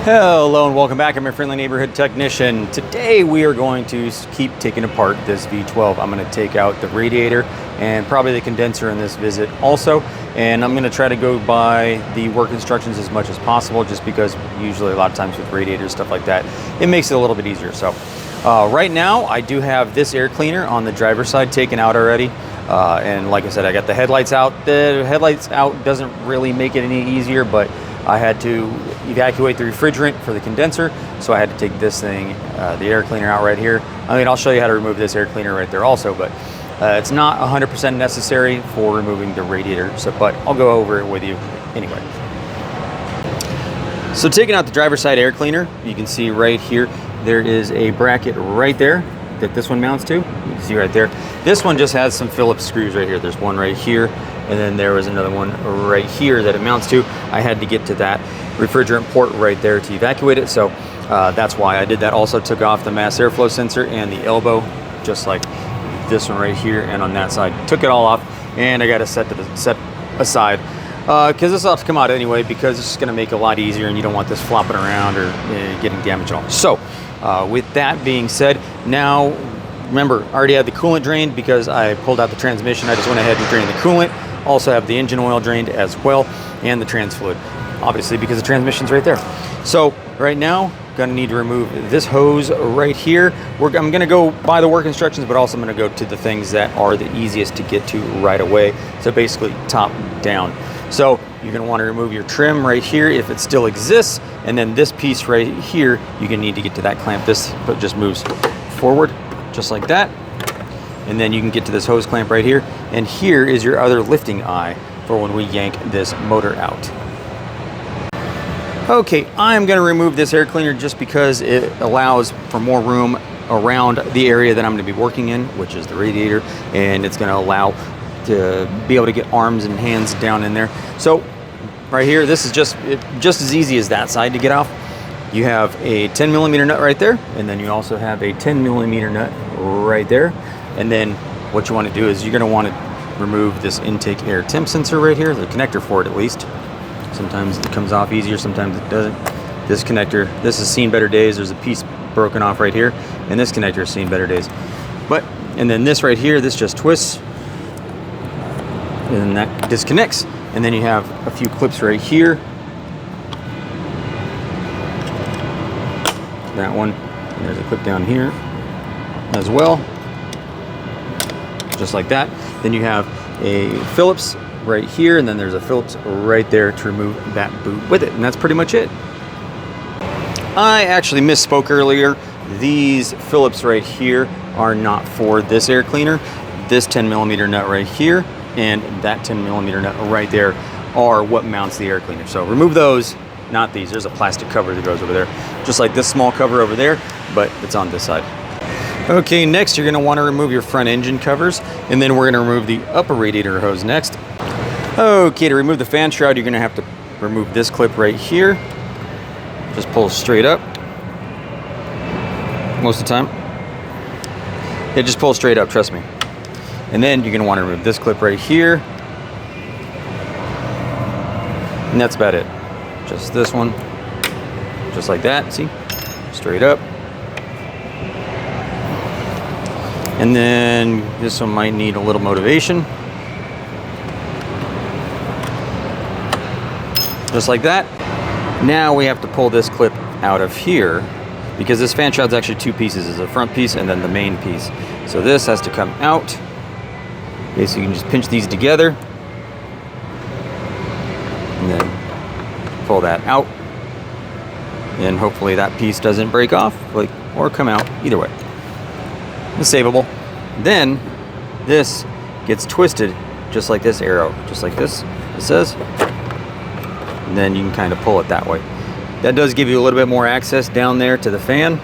Hello and welcome back. I'm your friendly neighborhood technician. Today we are going to keep taking apart this V12. I'm going to take out the radiator and probably the condenser in this visit also. And I'm going to try to go by the work instructions as much as possible, just because usually a lot of times with radiators, stuff like that, it makes it a little bit easier. So right now I do have this air cleaner on the driver's side taken out already. And like I said, I got the headlights out. The headlights out doesn't really make it any easier, but I had to evacuate the refrigerant for the condenser, so I had to take this thing, the air cleaner, out right here. I mean, I'll show you how to remove this air cleaner right there also, but it's not 100% necessary for removing the radiator, but I'll go over it with you anyway. So taking out the driver's side air cleaner, you can see right here, there is a bracket right there that this one mounts to. You can see right there. This one just has some Phillips screws right here. There's one right here, and then there was another one right here that it mounts to. I had to get to that refrigerant port right there to evacuate it, so that's why I did that. Also took off the mass airflow sensor and the elbow, just like this one right here, and on that side. Took it all off, and I got it set aside because this will have to come out anyway, because it's just going to make it a lot easier, and you don't want this flopping around or getting damaged at all. So with that being said, now remember, I already had the coolant drained because I pulled out the transmission. I just went ahead and drained the coolant. Also have the engine oil drained as well, and the trans fluid, obviously, because the transmission's right there. So right now, gonna need to remove this hose right here. I'm gonna go by the work instructions, but also I'm gonna go to the things that are the easiest to get to right away. So basically top down. So you're gonna wanna remove your trim right here if it still exists, and then this piece right here, you're gonna need to get to that clamp. This just moves forward, just like that. And then you can get to this hose clamp right here. And here is your other lifting eye for when we yank this motor out. Okay, I'm gonna remove this air cleaner just because it allows for more room around the area that I'm gonna be working in, which is the radiator, and it's gonna allow to be able to get arms and hands down in there. So right here, this is just as easy as that side to get off. You have a 10mm nut right there, and then you also have a 10mm nut right there. And then what you want to do is you're going to want to remove this intake air temp sensor right here, the connector for it at least. Sometimes it comes off easier, sometimes it doesn't. This connector, this has seen better days. There's a piece broken off right here, and this connector has seen better days. And then this right here, this just twists, and then that disconnects. And then you have a few clips right here. That one, and there's a clip down here as well, just like that. Then you have a Phillips right here, and then there's a Phillips right there to remove that boot with it, and that's pretty much it. I actually misspoke earlier. These Phillips right here are not for this air cleaner. This 10mm nut right here and that 10mm nut right there are what mounts the air cleaner. So remove those, not these. There's a plastic cover that goes over there, just like this small cover over there, but it's on this side. Okay, next you're gonna wanna remove your front engine covers, and then we're gonna remove the upper radiator hose next. Okay, to remove the fan shroud, you're gonna have to remove this clip right here. Just pull straight up. Most of the time. It just pulls straight up, trust me. And then you're gonna wanna remove this clip right here. And that's about it. Just this one, just like that, see? Straight up. And then this one might need a little motivation. Just like that. Now we have to pull this clip out of here, because this fan shroud's actually two pieces. There's a front piece and then the main piece. So this has to come out. Basically, you can just pinch these together and then pull that out. And hopefully that piece doesn't break off, or come out, either way. It's savable. Then this gets twisted just like this arrow, just like this, it says. And then you can kind of pull it that way. That does give you a little bit more access down there to the fan.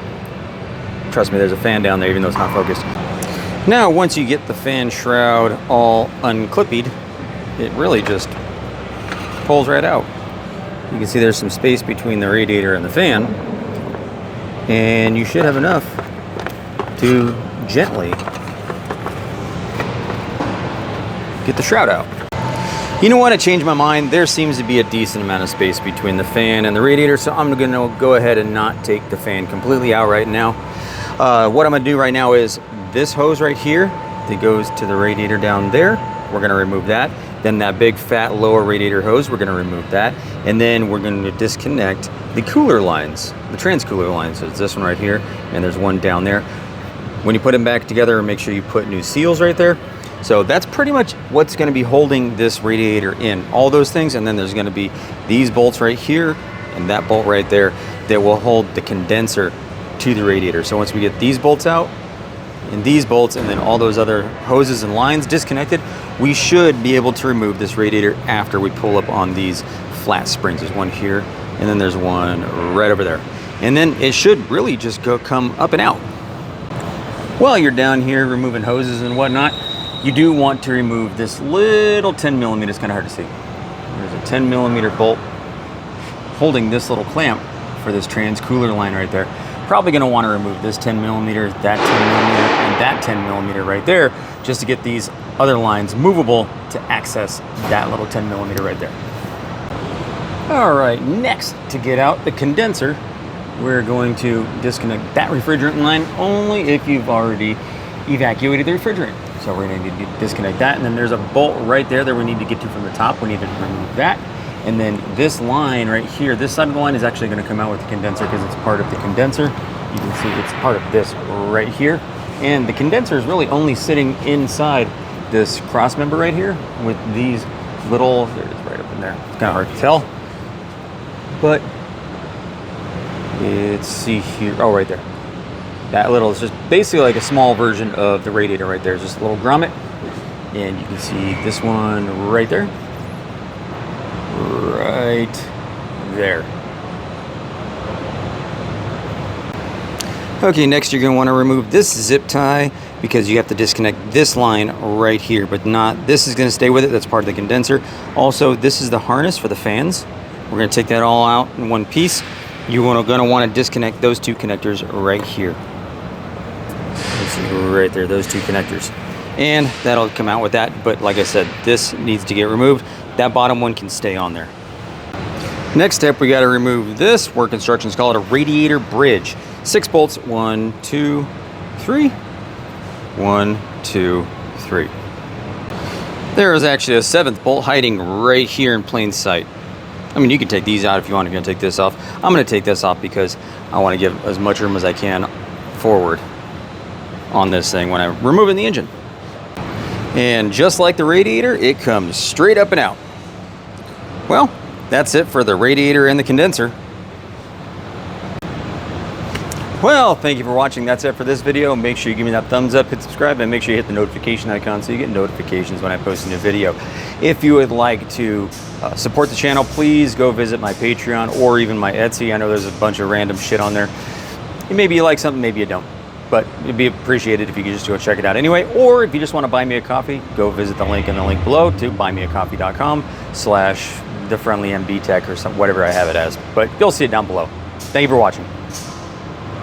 Trust me, there's a fan down there, even though it's not focused. Now, once you get the fan shroud all unclipped, it really just pulls right out. You can see there's some space between the radiator and the fan, and you should have enough to gently get the shroud out. You know what? I changed my mind. There seems to be a decent amount of space between the fan and the radiator, so I'm going to go ahead and not take the fan completely out right now. What I'm going to do right now is this hose right here that goes to the radiator down there, we're going to remove that. Then that big fat lower radiator hose, we're going to remove that. And then we're going to disconnect the cooler lines, the trans cooler lines. So it's this one right here, and there's one down there. When you put them back together, make sure you put new seals right there. So that's pretty much what's going to be holding this radiator in, all those things. And then there's going to be these bolts right here and that bolt right there that will hold the condenser to the radiator. So once we get these bolts out and these bolts and then all those other hoses and lines disconnected, we should be able to remove this radiator after we pull up on these flat springs. There's one here and then there's one right over there. And then it should really just come up and out. While you're down here removing hoses and whatnot, you do want to remove this little 10 millimeter, it's kind of hard to see. There's a 10 millimeter bolt holding this little clamp for this trans cooler line right there. Probably going to want to remove this 10 millimeter, that 10 millimeter, and that 10 millimeter right there, just to get these other lines movable to access that little 10 millimeter right there. All right, next to get out the condenser, we're going to disconnect that refrigerant line only if you've already evacuated the refrigerant. So we're going to need to disconnect that, and then there's a bolt right there that we need to get to from the top. We need to remove that. And then this line right here, this side of the line is actually going to come out with the condenser because it's part of the condenser. You can see it's part of this right here. And the condenser is really only sitting inside this cross member right here with these little, there it is right up in there. It's kind of hard to tell, but let's see here. Oh, right there. That little is just basically like a small version of the radiator right there. It's just a little grommet. And you can see this one right there. Right there. Okay, next you're going to want to remove this zip tie because you have to disconnect this line right here, but not, this is going to stay with it. That's part of the condenser. Also, this is the harness for the fans. We're going to take that all out in one piece. You're going to want to disconnect those two connectors right here. Right there, those two connectors, and that'll come out with that. But like I said, this needs to get removed. That bottom one can stay on there. Next step, we got to remove this. Work instructions call it a radiator bridge. 6 bolts, 1, 2, 3, 1, 2, 3. There is actually a 7th bolt hiding right here in plain sight. I mean, you can take these out if you want. If you're going to take this off, I'm going to take this off because I want to give as much room as I can forward on this thing when I'm removing the engine. And just like the radiator, it comes straight up and out. Well, that's it for the radiator and the condenser. Well, thank you for watching. That's it for this video. Make sure you give me that thumbs up, hit subscribe, and make sure you hit the notification icon so you get notifications when I post a new video. If you would like to support the channel, please go visit my Patreon or even my Etsy. I know there's a bunch of random shit on there. Maybe you like something, maybe you don't. But it'd be appreciated if you could just go check it out anyway. Or if you just want to buy me a coffee, go visit the link in the link below to buymeacoffee.com/thefriendlymBtech or some, whatever I have it as. But you'll see it down below. Thank you for watching.